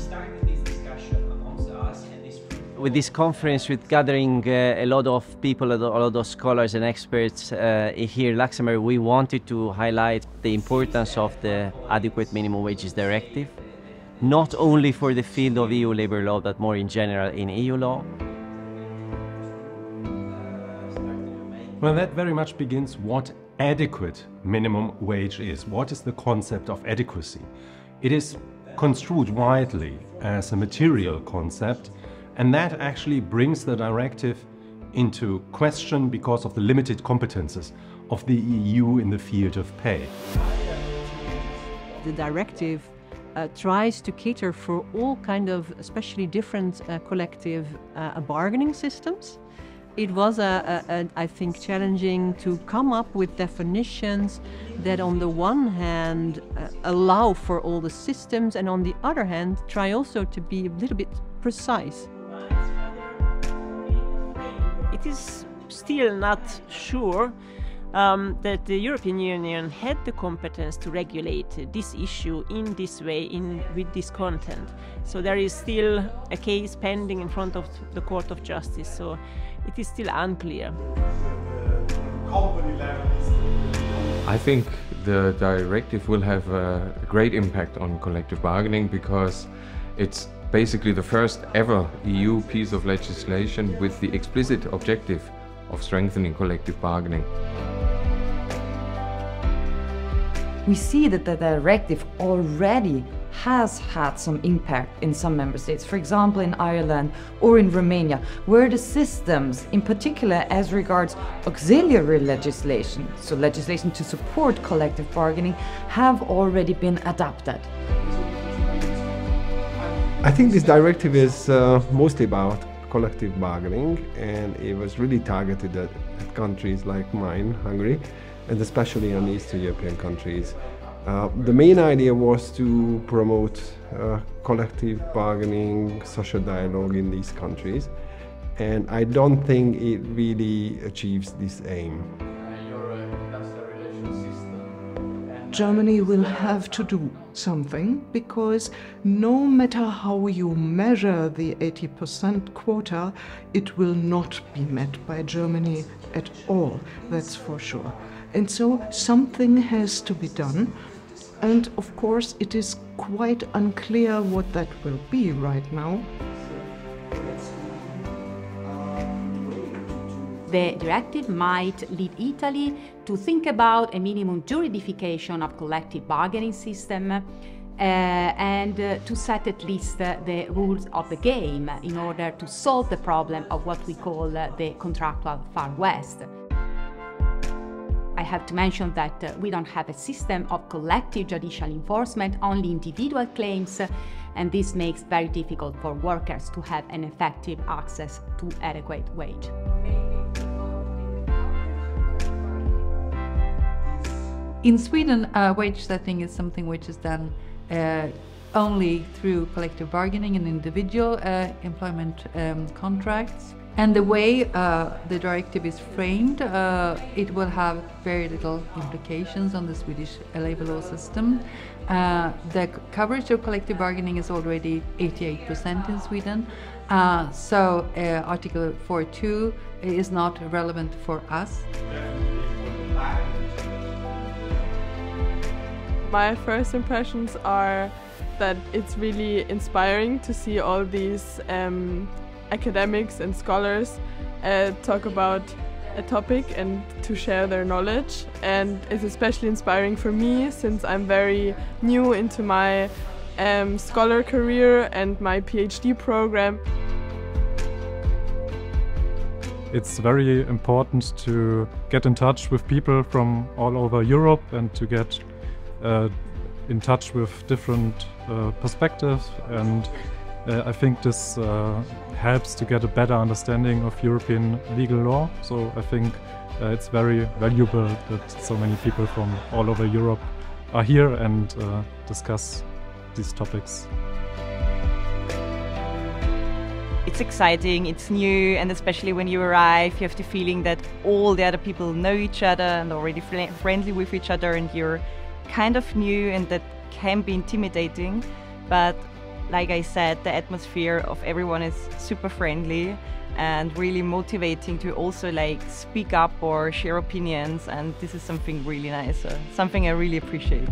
started this discussion amongst us and this. With this conference, with gathering a lot of people, a lot of scholars and experts here in Luxembourg, we wanted to highlight the importance of the Adequate Minimum Wages Directive, not only for the field of EU labor law, but more in general in EU law. Well, that very much begins what adequate minimum wage is. What is the concept of adequacy? It is construed widely as a material concept, and that actually brings the directive into question because of the limited competences of the EU in the field of pay. The directive tries to cater for all kind of especially different collective bargaining systems. It was, I think, challenging to come up with definitions that on the one hand allow for all the systems and on the other hand try also to be a little bit precise. It is still not sure that the European Union had the competence to regulate this issue in this way, with this content. So there is still a case pending in front of the Court of Justice, so it is still unclear. I think the directive will have a great impact on collective bargaining because it's basically the first ever EU piece of legislation with the explicit objective of strengthening collective bargaining. We see that the directive already has had some impact in some member states, for example in Ireland or in Romania, where the systems, in particular as regards auxiliary legislation, so legislation to support collective bargaining, have already been adapted. I think this directive is mostly about collective bargaining, and it was really targeted at countries like mine, Hungary, and especially on Eastern European countries. The main idea was to promote collective bargaining, social dialogue in these countries, and I don't think it really achieves this aim. Germany will have to do something, because no matter how you measure the 80% quota, it will not be met by Germany at all, that's for sure. And so something has to be done. And of course, it is quite unclear what that will be right now. The directive might lead Italy to think about a minimum juridification of collective bargaining system and to set at least the rules of the game in order to solve the problem of what we call the contractual Far West. I have to mention that we don't have a system of collective judicial enforcement, only individual claims, and this makes it very difficult for workers to have an effective access to adequate wage. In Sweden, wage setting is something which is done only through collective bargaining and individual employment contracts. And the way the directive is framed, it will have very little implications on the Swedish labor law system. The coverage of collective bargaining is already 88% in Sweden, so Article 4.2 is not relevant for us. My first impressions are that it's really inspiring to see all these academics and scholars talk about a topic and to share their knowledge, and it's especially inspiring for me since I'm very new into my scholar career and my PhD program. It's very important to get in touch with people from all over Europe and to get in touch with different perspectives, and I think this helps to get a better understanding of European legal law. So I think it's very valuable that so many people from all over Europe are here and discuss these topics. It's exciting, it's new, and especially when you arrive, you have the feeling that all the other people know each other and already friendly with each other, and you're kind of new, and that can be intimidating. But like I said, the atmosphere of everyone is super friendly and really motivating to also like speak up or share opinions, and this is something really nice, something I really appreciate.